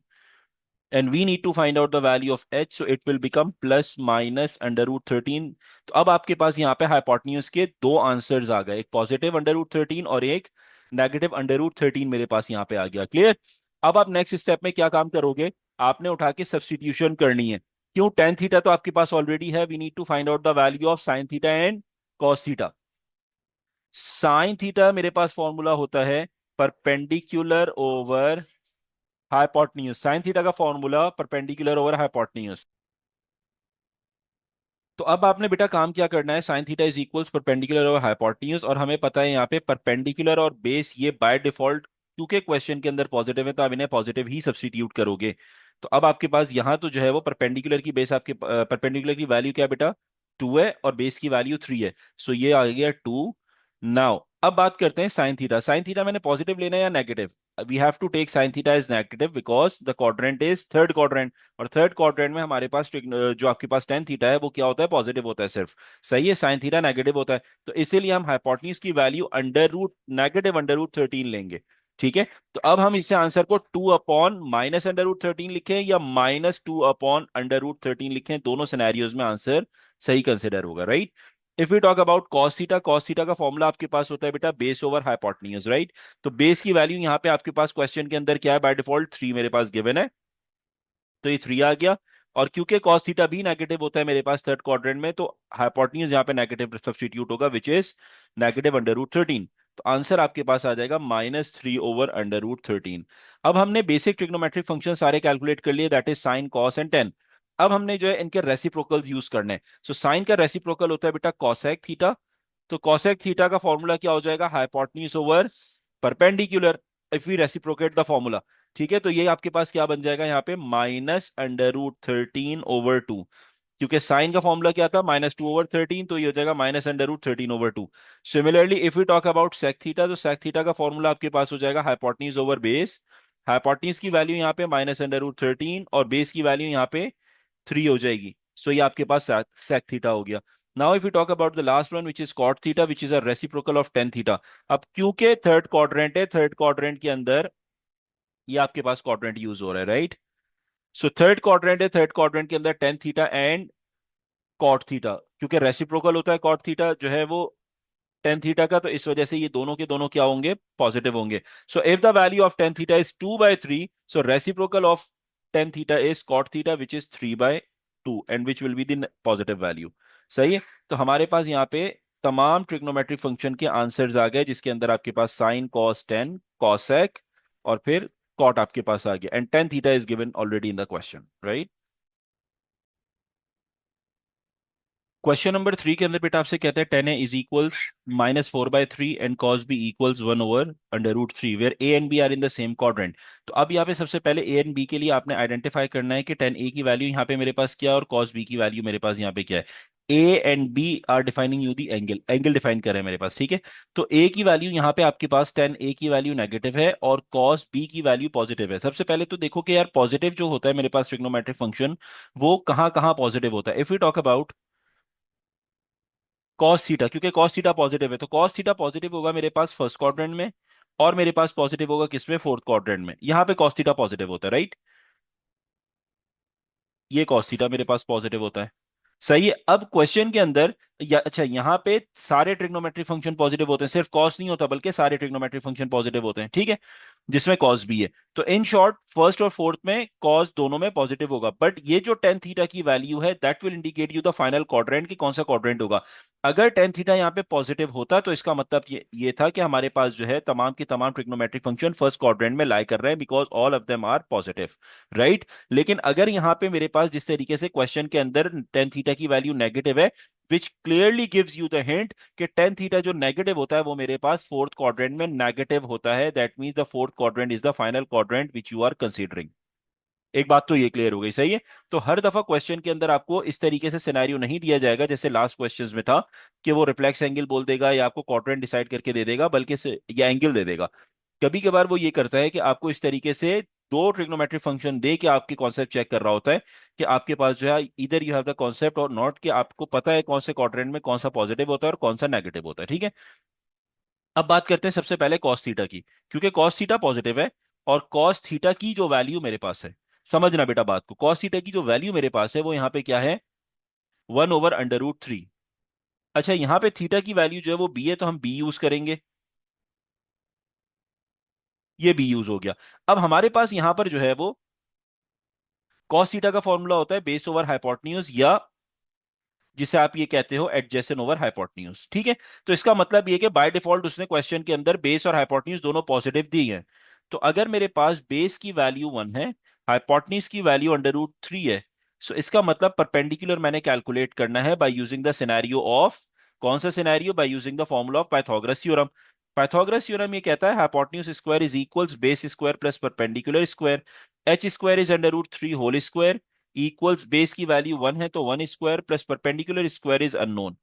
and we need to find out the value of h, so it will become plus minus √13। तो अब आपके पास यहाँ पे hypotenuse के दो answers आ गए, एक पॉजिटिव √13 और एक नेगेटिव √13 मेरे पास यहाँ पे आ गया। क्लियर, अब आप नेक्स्ट स्टेप में क्या काम करोगे, आपने उठा के सब्स्टिट्यूशन करनी है। क्यों, टेन थीटा तो आपके पास ऑलरेडी है, we need to find out the value of sine theta and cos theta. Sine theta मेरे पास फॉर्मूला होता है perpendicular over hypotenuse, sine theta का फॉर्मूला परपेंडिकुलर ओवर हाइपोटेन्यूज। तो अब आपने बेटा काम क्या करना है, sine theta is equals perpendicular over hypotenuse, और हमें पता है यहाँ पे परपेंडिकुलर और बेस ये बाय डिफॉल्ट, क्योंकि क्वेश्चन के अंदर पॉजिटिव है तो आप इन्हें पॉजिटिव ही सब्स्टिट्यूट करोगे। तो अब आपके पास यहाँ तो जो है वो परपेंडिकुलर की बेस, आपके परपेंडिकुलर की वैल्यू क्या है बेटा, 2 है और बेस की वैल्यू 3 है, सो ये आ गया 2। नाउ अब बात करते हैं साइन थीटा। साइन थीटा मैंने पॉजिटिव लेना है या negative? We have to take sine theta is negative because the quadrant is third quadrant, और थर्ड क्वाड्रेंट में हमारे पास जो आपके पास टेन थीटा है वो क्या होता है? पॉजिटिव होता है सिर्फ। सही है, साइन थीटा नेगेटिव होता है, तो इसीलिए हम हाइपोटेन्यूज की value under root negative under root 13 लेंगे। ठीक है, तो अब हम इससे आंसर को 2 अपॉन माइनस अंडर रूट 13 लिखें या -2 अपॉन अंडर रूट 13 लिखें, दोनों सिनेरियोज में आंसर सही कंसिडर होगा, right? If you talk about cos theta, cos theta का फॉर्मूला आपके पास होता है बेटा बेस ओवर हाइपोटेन्यूज, राइट? तो बेस की वैल्यू यहाँ पे आपके पास क्वेश्चन के अंदर क्या है? बाय डिफॉल्ट 3 मेरे पास गिवन है, तो ये 3 आ गया। और क्योंकि कॉस थीटा भी नेगेटिव होता है मेरे पास थर्ड क्वाड्रेंट में, तो हाइपोटेन्यूज यहाँ पे नेगेटिव सब्स्टिट्यूट होगा, which is negative under root 13। तो आंसर आपके पास आ जाएगा -3/√13। अब हमने बेसिक ट्रिग्नोमेट्रिक फंक्शन सारे कैलकुलेट कर लिए, that is sine cos and ten. अब हमने जो है इनके रेसिप्रोकल्स यूज करने हैं। सो साइन का रेसिप्रोकल होता है बेटा कॉसेक थीटा। तो कॉसेक थीटा का फॉर्मूला क्या हो जाएगा? Hypotenuse over perpendicular, if we reciprocate the formula. ठीक है, तो ये आपके पास क्या बन जाएगा यहाँ पे? -√13/2, क्योंकि साइन का फॉर्मूला क्या था? -2/13, तो ये हो जाएगा -√13/2। Similarly if you talk about sec theta, तो सेक थीटा का फॉर्मूला आपके पास हो जाएगा हाइपोटेन्यूज ओवर बेस। हाइपोटेन्यूज की वैल्यू यहाँ पे -√13 और बेस की वैल्यू यहाँ पे 3 हो जाएगी। सो ये आपके पास सेक थीटा हो गया। Now if you talk about the last one which is cot theta, which is a reciprocal of tan theta. अब क्योंकि थर्ड क्वाड्रेंट है, थर्ड क्वाड्रेंट के अंदर ये आपके पास क्वाड्रेंट यूज हो रहा है, राइट? सो थर्ड क्वाड्रेंट है, थर्ड क्वाड्रेंट के अंदर tan theta and cot theta, क्योंकि रेसिप्रोकल होता है कॉट थीटा जो है वो टेन थीटा का, तो इस वजह से ये दोनों के दोनों क्या होंगे? पॉजिटिव होंगे। So if the value of tan theta is 2/3, so reciprocal of tan theta is cot theta which is 3/2 and which will be the positive value. सही है, तो हमारे पास यहाँ पे तमाम ट्रिग्नोमेट्रिक फंक्शन के आंसर्स आ गए, जिसके अंदर आपके पास साइन कॉस टेन कॉसेक और फिर कॉट आपके पास आ गया, and tan theta is given already in the question, right? Question number 3 के अंदर बेटा आपसे कहते हैं tan A is equals -4/3 and cos B equals 1/√3 where A and B are in the same quadrant. तो अब यहाँ पे सबसे पहले ए एंड बी के लिए आपने आइडेंटिफाई करना है कि टेन ए की वैल्यू यहाँ पे मेरे पास क्या है और कॉस बी की वैल्यू मेरे पास यहाँ पे क्या है। A and B are defining you the angle, angle define कर रहे हैं मेरे पास, ठीक है? तो ए की वैल्यू यहाँ पे आपके पास टेन ए की वैल्यू नेगेटिव है और कॉस बी की वैल्यू पॉजिटिव है। सबसे पहले तो देखो कि यार पॉजिटिव जो होता है मेरे पास ट्रिग्नोमेट्रिक फंक्शन, वो कहाँ कहाँ पॉजिटिव होता है। If you talk about cos theta, क्योंकि कॉस थीटा पॉजिटिव है, तो कॉस थीटा पॉजिटिव होगा मेरे पास फर्स्ट क्वाड्रेंट में, और मेरे पास पॉजिटिव होगा किसमें? फोर्थ क्वाड्रेंट में। यहां पे कॉस थीटा पॉजिटिव होता है, राइट? ये कॉस थीटा मेरे पास पॉजिटिव होता है। सही है, अब क्वेश्चन के अंदर अच्छा यहाँ पे सारे ट्रिग्नोमेट्रिक फंक्शन पॉजिटिव होते हैं, सिर्फ कॉस नहीं होता बल्कि सारे ट्रिग्नोमेट्रिक फंक्शन पॉजिटिव होते हैं, ठीक है? जिसमें कॉस भी है। तो इन शॉर्ट फर्स्ट और फोर्थ में कॉस दोनों में पॉजिटिव होगा, बट ये जो टेन थीटा की वैल्यू है that will indicate you the final quadrant कि कौन सा क्वाड्रेंट होगा। अगर टेन थीटा यहाँ पे पॉजिटिव होता तो इसका मतलब ये था कि हमारे पास जो है तमाम की तमाम ट्रिग्नोमेट्रिक फंक्शन फर्स्ट क्वाड्रेंट में लाई कर रहे हैं, because all of them are positive, right? लेकिन अगर यहाँ पे मेरे पास जिस तरीके से क्वेश्चन के अंदर टेन थीटा की वैल्यू नेगेटिव है, which clearly gives you the hint कि टेन थीटा जो नेगेटिव होता है वो मेरे पास फोर्थ क्वाड्रेंट में नेगेटिव होता है, that means the fourth quadrant is the final quadrant which you are considering. एक बात तो ये क्लियर हो गई, सही है? तो हर दफा क्वेश्चन के अंदर आपको इस तरीके से सिनेरियो नहीं दिया जाएगा जैसे लास्ट क्वेश्चंस में था, कि वो रिफ्लेक्स एंगल बोल देगा या आपको क्वाड्रेंट डिसाइड करके दे देगा, बल्कि या एंगल दे देगा। कभी कभार वो ये करता है कि आपको इस तरीके से दो ट्रिग्नोमेट्रिक फंक्शन दे के आपकी कॉन्सेप्ट चेक कर रहा होता है, कि आपके पास जो है इधर यू हैव द कॉन्सेप्ट और नॉट, कि आपको पता है कौन से क्वाड्रेंट में कौन सा पॉजिटिव होता है और कौन सा नेगेटिव होता है, ठीक है? अब बात करते हैं सबसे पहले कॉस थीटा की, क्योंकि कॉस थीटा पॉजिटिव है और कॉस थीटा की जो वैल्यू मेरे पास है, समझना बेटा बात को, कॉस थीटा की जो वैल्यू मेरे पास है वो यहाँ पे क्या है? 1/√3। अच्छा, यहाँ पे थीटा की वैल्यू जो है वो बी है, तो हम बी यूज करेंगे, ये बी यूज हो गया। अब हमारे पास यहां पर जो है वो कॉस थीटा का फॉर्मूला होता है बेस ओवर हाइपोटेन्यूज, या जिसे आप ये कहते हो एडजेसेंट ओवर हाइपोटेन्यूज, ठीक है? तो इसका मतलब ये कि बाय डिफॉल्ट उसने क्वेश्चन के अंदर बेस और हाइपोटेन्यूज दोनों पॉजिटिव दी है। तो अगर मेरे पास बेस की वैल्यू 1 है, हाइपोटेन्यूज की वैल्यू अंडर रूट 3 है, सो इसका मतलब परपेंडिकुलर मैंने कैलकुलेट करना है by using the scenario of, कौन सा scenario? By using the formula of Pythagoras theorem. Pythagoras theorem ये कहता है hypotenuse square is equals base square plus perpendicular square, H square is under root 3 whole square, equals base की value 1 है तो 1 square plus perpendicular square is unknown.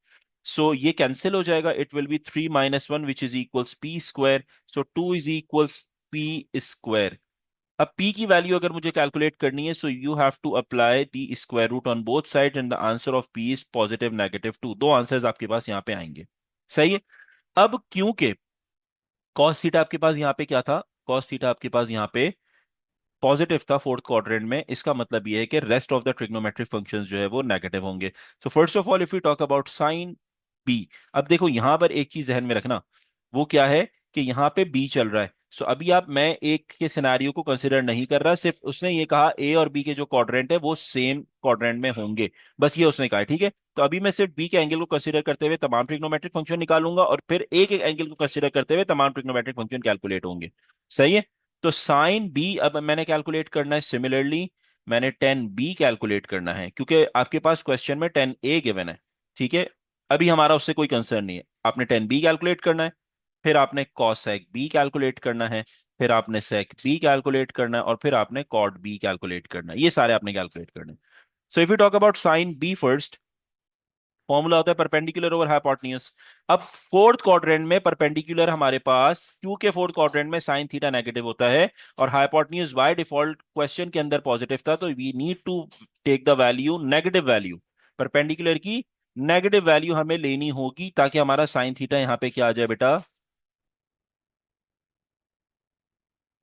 सो ये cancel हो जाएगा, it will be 3 - 1 which is equals P square. So 2 is equals P square. अब p की value अगर मुझे कैलकुलेट करनी है, so you have to apply the square root on both side and the answer of p is positive -2। दो answers आपके पास यहाँ पे आएंगे। सही है। अब क्योंकि cos थीटा आपके पास यहाँ पे क्या था, cos थीटा आपके पास यहाँ पे पॉजिटिव था फोर्थ क्वाड्रेंट में, इसका मतलब ये है कि rest of the trigonometric functions जो है वो नेगेटिव होंगे। So first of all if you talk about sine B, अब देखो यहां पर एक चीज ध्यान में रखना, वो क्या है कि यहाँ पे बी चल रहा है। सो अभी आप, मैं एक के सिनारियो को कंसिडर नहीं कर रहा, सिर्फ उसने ये कहा ए और बी के जो क्वाड्रेंट है वो सेम क्वाड्रेंट में होंगे, बस ये उसने कहा है, ठीक है। तो अभी मैं सिर्फ बी के एंगल को कंसिडर करते हुए तमाम ट्रिग्नोमेट्रिक फंक्शन निकालूंगा और फिर एक एक एंगल को कंसिडर करते हुए तमाम ट्रिग्नोमेट्रिक फंक्शन कैलकुलेट होंगे। सही है। तो साइन बी अब मैंने कैलकुलेट करना है, सिमिलरली मैंने टेन बी कैलकुलेट करना है, क्योंकि आपके पास क्वेश्चन में टेन ए गिवन है, ठीक है। अभी हमारा उससे कोई कंसर्न नहीं है। आपने टेन बी कैलकुलेट करना है, फिर आपने कॉसेक बी कैलकुलेट करना है, फिर आपने सेक बी कैलकुलेट करना है, और फिर आपने कॉट बी कैलकुलेट करना है। ये सारे आपने कैलकुलेट करने हैं। So if you talk about sine B first, formula होता है परपेंडिकुलर ओवर हाइपोटेन्यूज। अब फोर्थ क्वाड्रेंट में परपेंडिकुलर हमारे पास, क्योंकि फोर्थ क्वाड्रेंट में साइन थीटा नेगेटिव होता है और हाइपोटेन्यूज बाय डिफॉल्ट क्वेश्चन के अंदर पॉजिटिव था, तो we need to take the value negative value, perpendicular की नेगेटिव वैल्यू हमें लेनी होगी ताकि हमारा साइन थीटा यहां पे क्या आ जाए बेटा,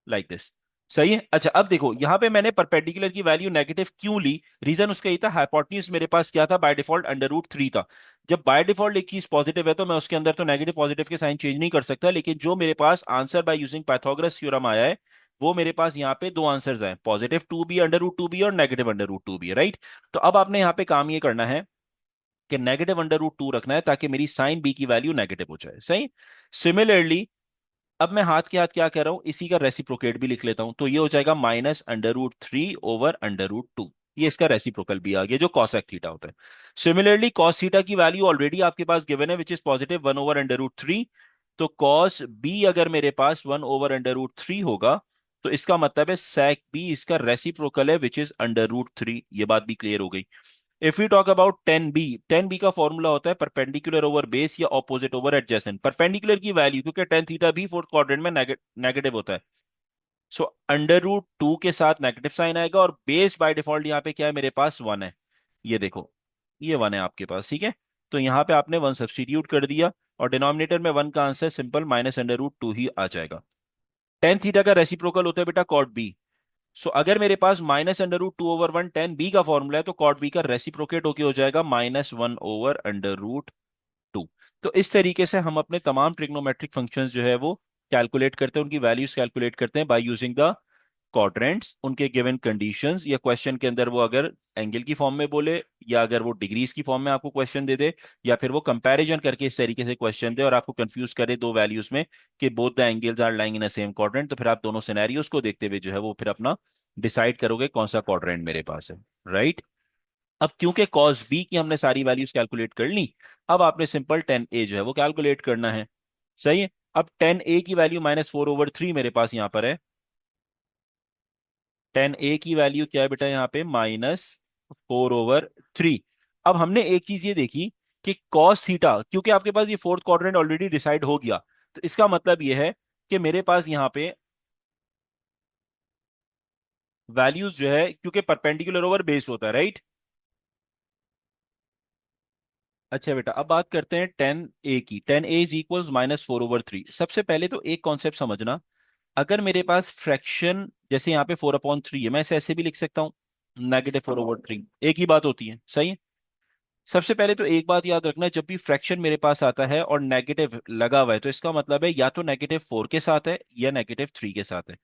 लाइक दिस। सही है। अच्छा अब देखो यहां पे मैंने परपेंडिकुलर की वैल्यू नेगेटिव क्यों ली, रीजन उसका ये था, हाइपोटेन्यूज मेरे पास क्या था, बाय डिफॉल्ट √3 था। जब बाय डिफॉल्ट एक चीज पॉजिटिव है तो मैं उसके अंदर तो नेगेटिव पॉजिटिव के साइन चेंज नहीं कर सकता, लेकिन जो मेरे पास answer by using Pythagoras theorem आया है, वो मेरे पास यहाँ पे दो आंसर्स आए, +2b √2 भी और -√2 भी, राइट। तो अब आपने यहाँ पे काम ये करना है कि -√2 रखना है ताकि मेरी साइन बी की वैल्यू नेगेटिव हो जाए। सही। सिमिलरली अब मैं हाथ के हाथ क्या कह रहा हूं, इसी का रेसिप्रोकेट भी लिख लेता हूं, तो ये हो जाएगा -√3/√2। ये इसका रेसिप्रोकल भी आ गया जो कॉसेक थीटा होता है। सिमिलरली कॉस थीटा की वैल्यू ऑलरेडी आपके पास गिवन है विच इज पॉजिटिव 1/√3। तो कॉस बी अगर मेरे पास 1/√3 होगा, तो इसका मतलब है सेक बी इसका रेसिप्रोकल है विच इज √3। ये बात भी क्लियर हो गई। If you talk about tan B का फॉर्मूला होता है परपेंडिकुलर ओवर बेस या ऑपोजिट ओवर एडजेसेंट। परपेंडिकुलर की वैल्यू, क्योंकि टेन थीटा भी फोर्थ क्वाड्रेंट में नेगेटिव होता है, सो √2 के साथ नेगेटिव साइन आएगा, और बेस बाय डिफॉल्ट यहाँ पे क्या है मेरे पास, 1 है। ये देखो, ये 1 है आपके पास, ठीक है। तो यहाँ पे आपने 1 सब्सटीट्यूट कर दिया और डिनोमिनेटर में 1 का आंसर सिंपल -√2 ही आ जाएगा। टेन थीटा का रेसिप्रोकल होता है बेटा कॉट बी। सो अगर मेरे पास -√2/1 टेन बी का फॉर्मूला है, तो कॉट बी का रेसिप्रोकेट होके हो जाएगा -1/√2। तो इस तरीके से हम अपने तमाम ट्रिग्नोमेट्रिक फंक्शंस जो है वो कैलकुलेट करते हैं, उनकी वैल्यूज कैलकुलेट करते हैं बाय यूजिंग द क्वाड्रेंट्स, उनके गिवन कंडीशंस, या क्वेश्चन के अंदर वो अगर एंगल की फॉर्म में बोले, या अगर वो डिग्रीज की फॉर्म में आपको क्वेश्चन दे दे, या फिर वो कंपैरिजन करके इस तरीके से क्वेश्चन दे और आपको कंफ्यूज करे दो वैल्यूज में कि both the angles are lying in a same quadrant, तो फिर आप दोनों सिनेरियोज को देखते हुए जो है वो फिर अपना डिसाइड करोगे कौन सा क्वाड्रेंट मेरे पास है, राइट। अब क्योंकि कॉस बी की हमने सारी वैल्यूज कैलकुलेट कर ली, अब आपने सिंपल टेन ए जो है वो कैलकुलेट करना है। सही है। अब टेन ए की वैल्यू -4/3 मेरे पास यहाँ पर है। टेन ए की वैल्यू क्या है बेटा यहाँ पे, -4/3। अब हमने एक चीज ये देखी कि कॉस थीटा, क्योंकि आपके पास ये फोर्थ क्वाड्रेंट ऑलरेडी डिसाइड हो गया, तो इसका मतलब ये है कि मेरे पास यहाँ पे वैल्यूज जो है, क्योंकि परपेंडिकुलर ओवर बेस होता है, राइट। अच्छा बेटा अब बात करते हैं टेन ए की। Ten A is equals -4/3। सबसे पहले तो एक कॉन्सेप्ट समझना, अगर मेरे पास फ्रैक्शन जैसे यहाँ पे 4/3 है, मैं इसे ऐसे भी लिख सकता हूँ, -4/3, एक ही बात होती है। सही है। सबसे पहले तो एक बात याद रखना, जब भी फ्रैक्शन मेरे पास आता है और नेगेटिव लगा हुआ है, तो इसका मतलब है या तो -4 के साथ है या -3 के साथ है।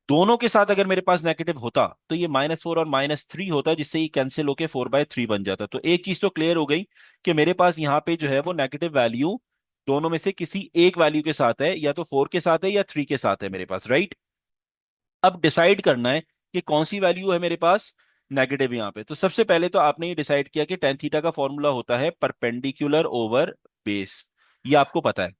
दोनों के साथ अगर मेरे पास नेगेटिव होता तो ये -4 और -3 होता, जिससे ये कैंसिल होके 4/3 बन जाता। तो एक चीज तो क्लियर हो गई कि मेरे पास यहाँ पे जो है वो नेगेटिव वैल्यू दोनों में से किसी एक वैल्यू के साथ है, या तो 4 के साथ है या 3 के साथ है मेरे पास, राइट। अब डिसाइड करना है कि कौन सी वैल्यू है मेरे पास नेगेटिव यहाँ पे। तो सबसे पहले तो आपने ये डिसाइड किया कि टेन थीटा का फॉर्मूला होता है परपेंडिकुलर ओवर बेस, ये आपको पता है।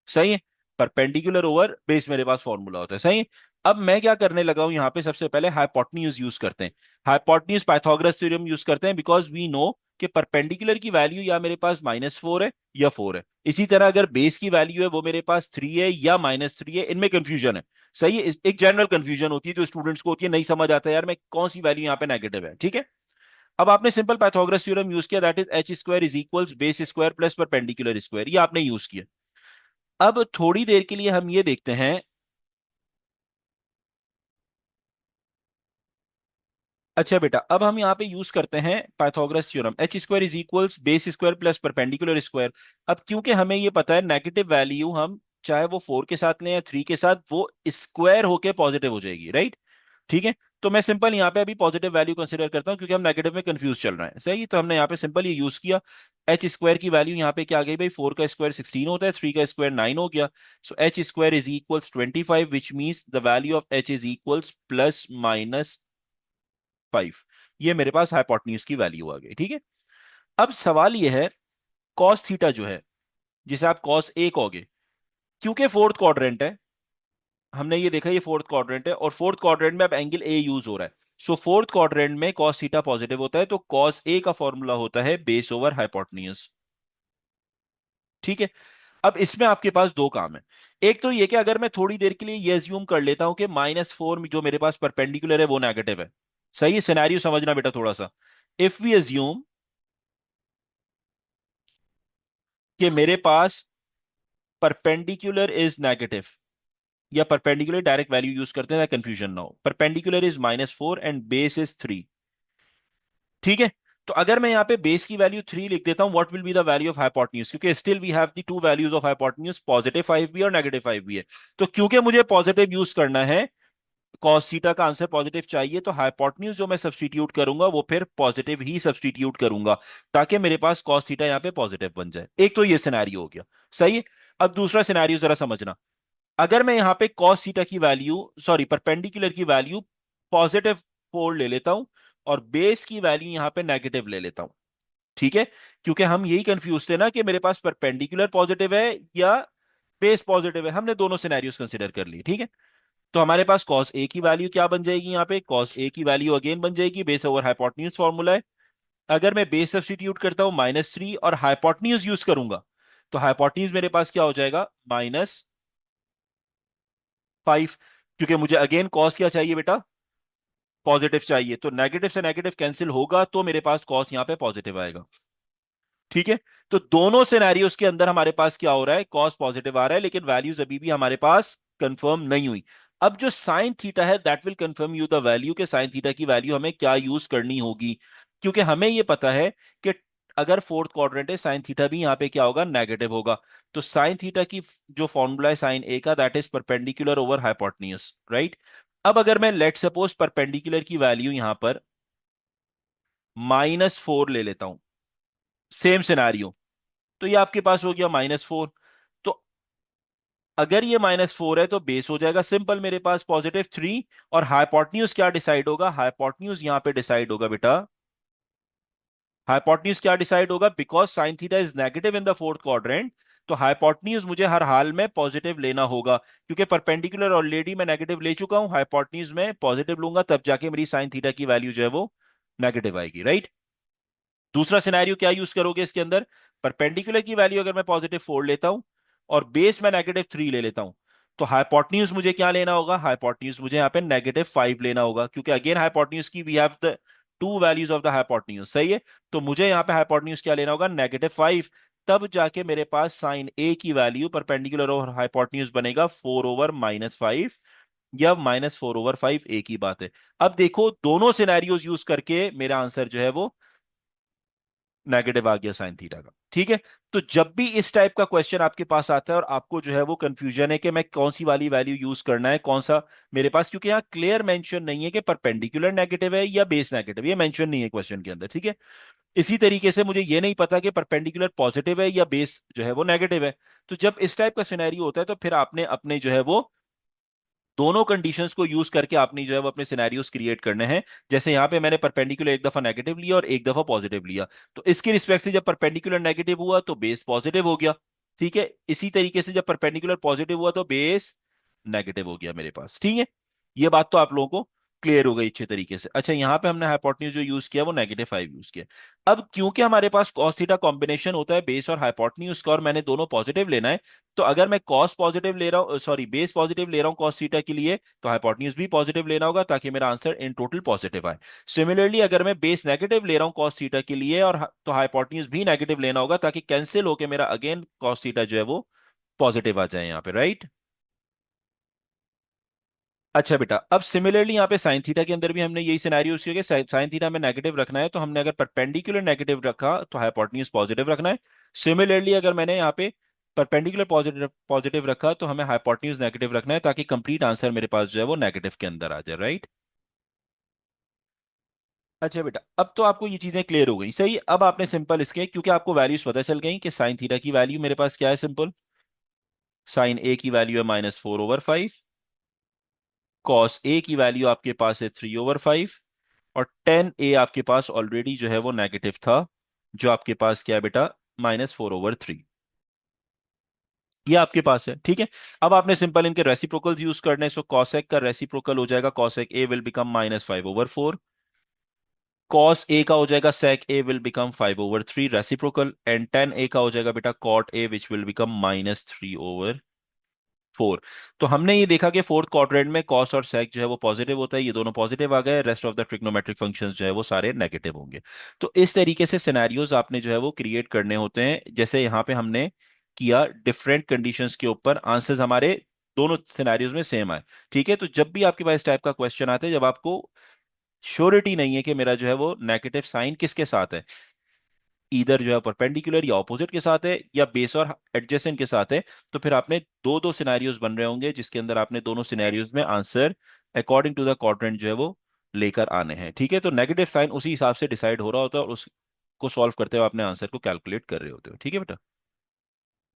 सही है। परपेंडिकुलर ओवर बेस मेरे पास फॉर्मूला होता है, सही है। अब मैं क्या करने लगा हूं यहां पे, सबसे पहले हाइपोटेन्यूज यूज करते हैं। हाइपोटेन्यूज पाइथागोरस थ्योरम यूज करते हैं, बिकॉज वी नो कि परपेंडिकुलर की वैल्यू या मेरे पास -4 है या 4 है। इसी तरह अगर बेस की वैल्यू है वो मेरे पास 3 है या -3 है, इनमें कंफ्यूजन है, सही है। एक जनरल कंफ्यूजन होती है जो स्टूडेंट्स को होती है, नहीं समझ आता है यार मैं कौन सी वैल्यू यहाँ पे नेगेटिव है, ठीक है। अब आपने सिंपल पाइथागोरस थ्योरम यूज किया, that is H square is equals base square plus perpendicular square, ये आपने यूज किया। अब थोड़ी देर के लिए हम ये देखते हैं। अच्छा बेटा, अब हम यहाँ पे यूज करते हैं Pythagoras theorem, H square is equals base square plus perpendicular square. अब क्योंकि हमें ये पता है नेगेटिव वैल्यू हम चाहे वो 4 के साथ लें या 3 के साथ, वो स्क्वायर होके पॉजिटिव हो जाएगी, राइट। ठीक है। तो मैं सिंपल यहाँ पे अभी पॉजिटिव वैल्यू कंसीडर करता हूँ, क्योंकि हम नेगेटिव में कंफ्यूज चल रहे हैं, सही। तो हमने यहाँ पे सिंपल ये यूज किया। एच स्क्वायर की वैल्यू यहाँ पे क्या आ गई भाई, 4 का स्क्वायर 16 होता है, 3 का स्क्वायर 9 हो गया। So H square is equals 25, which means the value of H is equals +-5। ये मेरे पास हाइपोटेन्यूज की वैल्यू आ गई, ठीक है। अब सवाल ये है, कॉस थीटा जो है, जिसे आप कॉस ए कहोगे, क्योंकि फोर्थ क्वाड्रेंट है, हमने ये देखा ये फोर्थ क्वाड्रेंट है, और फोर्थ क्वाड्रेंट में अब एंगल ए यूज हो रहा है। सो फोर्थ क्वाड्रेंट में कॉस थीटा पॉजिटिव होता है, तो कॉस ए का फॉर्मूला होता है बेस ओवर हाइपोटेन्यूज, ठीक है। अब इसमें आपके पास दो काम है। एक तो ये कि अगर मैं थोड़ी देर के लिए ये अज्यूम कर लेता हूं कि -4 जो मेरे पास परपेंडिकुलर है वो नेगेटिव है, सही है। सिनेरियो समझना बेटा थोड़ा सा। इफ वी अज्यूम कि मेरे पास परपेंडिकुलर इज नेगेटिव, या परपेंडिकुलर डायरेक्ट वैल्यू यूज करते हैं, कंफ्यूजन ना हो, perpendicular is -4 and base is 3, ठीक है। तो अगर मैं यहाँ पे बेस की वैल्यू 3 लिख देता हूं, what will be the value of hypotenuse, क्योंकि still we have the two values of hypotenuse, +5 भी और -5 भी है। तो क्योंकि मुझे पॉजिटिव यूज करना है, कॉस थीटा का आंसर पॉजिटिव चाहिए, तो हाइपोटेन्यूज जो मैं सब्सटीट्यूट करूंगा वो फिर पॉजिटिव ही सब्सटीट्यूट करूंगा, ताकि मेरे पास कॉस थीटा यहाँ पे पॉजिटिव बन जाए। एक तो ये सिनेरियो हो गया, सही है। अब दूसरा सिनेरियो जरा समझना। अगर मैं यहां पे कॉस थीटा की वैल्यू, सॉरी परपेंडिकुलर की वैल्यू +4 ले लेता हूं, और बेस की वैल्यू यहां पे नेगेटिव ले लेता हूं, ठीक है। क्योंकि हम यही कंफ्यूज थे ना कि मेरे पास परपेंडिकुलर पॉजिटिव है या बेस पॉजिटिव है, हमने दोनों सिनेरियोस कंसीडर कर लिए, ठीक है। तो हमारे पास कॉस ए की वैल्यू क्या बन जाएगी, यहाँ पे कॉस ए की वैल्यू अगेन बन जाएगी बेस ओवर हाइपोटेन्यूज फॉर्मूला है। अगर मैं बेस सब्स्टिट्यूट करता हूं -3 और हाइपोटेन्यूज यूज करूंगा, तो हाइपोटेन्यूज मेरे पास क्या हो जाएगा, -5। क्योंकि मुझे अगेन कॉस क्या चाहिए बेटा, पॉजिटिव चाहिए, तो नेगेटिव से नेगेटिव कैंसिल होगा, तो मेरे पास कॉस यहां पे पॉजिटिव आएगा, ठीक है। तो दोनों सिनेरियोस के अंदर हमारे पास क्या हो रहा है, कॉस पॉजिटिव आ रहा है, लेकिन वैल्यूज अभी भी हमारे पास कंफर्म नहीं हुई। अब जो साइन थीटा है that will confirm you the value, के साइन थीटा की वैल्यू हमें क्या यूज करनी होगी, क्योंकि हमें यह पता है कि अगर फोर्थ क्वाड्रेंट है, साइन थीटा भी यहां पे क्या होगा, नेगेटिव होगा। तो साइन थीटा की जो फॉर्मूला है साइन ए का, that is perpendicular over hypotenuse, right. अब अगर मैं लेट सपोज परपेंडिकुलर की वैल्यू यहां पर -4 ले लेता हूं, सेम सिनारियो, तो ये आपके पास हो गया -4। तो अगर ये -4 है तो बेस हो जाएगा सिंपल मेरे पास +3, और हाइपोटेन्यूज क्या डिसाइड होगा, हाइपोटेन्यूज यहां पे डिसाइड होगा बेटा, हाइपोटेन्यूज क्या डिसाइड होगा, because sign theta is negative in the fourth quadrant, तो हाइपोटेन्यूज मुझे हर हाल में पॉजिटिव लेना होगा, क्योंकि परपेंडिकुलर ऑलरेडी मैं नेगेटिव ले चुका हूं, हाइपोटेन्यूज में पॉजिटिव लूंगा, तब जाके मेरी साइन थीटा की वैल्यू जो है वो नेगेटिव आएगी, राइट। दूसरा सिनेरियो क्या यूज करोगे इसके अंदर, परपेंडिकुलर की वैल्यू अगर मैं +4 लेता हूं और बेस में -3 ले लेता हूं, तो हाइपोटेन्यूज मुझे क्या लेना होगा, हाइपोटेन्यूज मुझे यहाँ पे -5 लेना होगा, क्योंकि अगेन हाइपोटेन्यूज की we have the two values of the hypotenuse, सही है। तो मुझे यहाँ पे हाइपोटेन्यूज क्या लेना होगा, -5। तब जाके मेरे पास साइन ए की वैल्यू परपेंडिकुलर और हाइपोटेन्यूज बनेगा 4/-5, या -4/5, एक ही बात है। अब देखो दोनों सिनेरियोज यूज करके मेरा आंसर जो है वो नेगेटिव आ गया साइन थीटा का, ठीक है। तो जब भी इस टाइप का क्वेश्चन आपके पास आता है और आपको जो है वो कंफ्यूजन है कि मैं कौन सी वाली वैल्यू यूज करना है, कौन सा मेरे पास, क्योंकि यहाँ क्लियर मेंशन नहीं है कि परपेंडिकुलर नेगेटिव है या बेस नेगेटिव, ये मेंशन नहीं है क्वेश्चन के अंदर, ठीक है। इसी तरीके से मुझे ये नहीं पता कि परपेंडिकुलर पॉजिटिव है या बेस जो है वो नेगेटिव है। तो जब इस टाइप का सिनेरियो होता है, तो फिर आपने अपने जो है वो दोनों कंडीशंस को यूज करके आपने जो है वो अपने सिनेरियोस क्रिएट करने हैं। जैसे यहां पे मैंने परपेंडिकुलर एक दफा नेगेटिव लिया और एक दफा पॉजिटिव लिया, तो इसके रिस्पेक्ट से जब परपेंडिकुलर नेगेटिव हुआ तो बेस पॉजिटिव हो गया, ठीक है, इसी तरीके से जब परपेंडिकुलर पॉजिटिव हुआ तो बेस नेगेटिव हो गया मेरे पास। ठीक है, ये बात तो आप लोगों को क्लियर हो गई अच्छे तरीके से। अच्छा, यहां पे हमने हाइपोटेन्यूज जो यूज किया वो -5 यूज किया। अब क्योंकि हमारे पास cos थीटा कॉम्बिनेशन होता है बेस और हाइपोटेन्यूज का, और मैंने दोनों पॉजिटिव लेना है, तो अगर मैं cos पॉजिटिव ले रहा हूँ, सॉरी बेस पॉजिटिव ले रहा हूँ cos थीटा के लिए, तो हाइपोटेन्यूज भी पॉजिटिव लेना होगा ताकि मेरा आंसर इन टोटल पॉजिटिव आए। सिमिलरली अगर मैं बेस नेगेटिव ले रहा हूँ cos थीटा के लिए, और तो हाइपोटेन्यूज भी नेगेटिव लेना होगा ताकि कैंसिल होके मेरा अगेन cos थीटा जो है वो पॉजिटिव आ जाए यहाँ पे, राइट। अच्छा बेटा, अब सिमिलरली यहाँ पे साइन थीटा के अंदर भी हमने यही सिनेरियो यूज किया कि साइन थीटा में नेगेटिव रखना है, तो हमने अगर परपेंडिकुलर नेगेटिव रखा तो हाइपोटेन्यूज पॉजिटिव रखना है। सिमिलरली अगर मैंने यहाँ पे परपेंडिकुलर पॉजिटिव पॉजिटिव रखा तो हमें हाइपोटेन्यूज नेगेटिव रखना है ताकि कंप्लीट आंसर मेरे पास जो है वो नेगेटिव के अंदर आ जाए, राइट। अच्छा बेटा, अब तो आपको ये चीजें क्लियर हो गई, सही। अब आपने सिंपल इसके, क्योंकि आपको वैल्यूज पता चल गई कि साइन थीटा की वैल्यू मेरे पास क्या है, सिंपल साइन ए की वैल्यू है -4/5, कॉस ए की वैल्यू आपके पास है 3/5, और टेन ए आपके पास ऑलरेडी जो है वो नेगेटिव था, जो आपके पास क्या है बेटा, -4/3। ये आपके पास है, ठीक है। अब आपने सिंपल इनके रेसिप्रोकल्स यूज करने, सो कॉसेक का रेसिप्रोकल हो जाएगा cosec A will become -5/4, cos A का हो जाएगा sec A will become 5/3 reciprocal, and tan A का हो जाएगा बेटा cot A which will become -3/4। तो हमने ये देखा कि फोर्थ क्वाड्रेंट में कॉस और सेक जो है वो पॉजिटिव होता है, ये दोनों पॉजिटिव आ गए, rest of the trigonometric functions जो है वो सारे नेगेटिव होंगे। तो इस तरीके से सिनेरियोज आपने जो है वो क्रिएट करने होते हैं, जैसे यहाँ पे हमने किया, डिफरेंट कंडीशंस के ऊपर आंसर्स हमारे दोनों सिनेरियोज में सेम आए। ठीक है, तो जब भी आपके पास इस टाइप का क्वेश्चन आता है, जब आपको श्योरिटी नहीं है कि मेरा जो है वो नेगेटिव साइन किसके साथ है, इधर जो है परपेंडिकुलर या ऑपोजिट के साथ है या बेस और एडजेसेंट के साथ है, तो फिर आपने दो दो सिनेरियोज बन रहे होंगे जिसके अंदर आपने दोनों सिनेरियोज में answer according to the quadrant जो है वो लेकर आने हैं। ठीक है, तो नेगेटिव साइन उसी हिसाब से डिसाइड हो रहा होता है और उसको सॉल्व करते हुए अपने आंसर को कैलकुलेट कर रहे होते हो। ठीक है बेटा।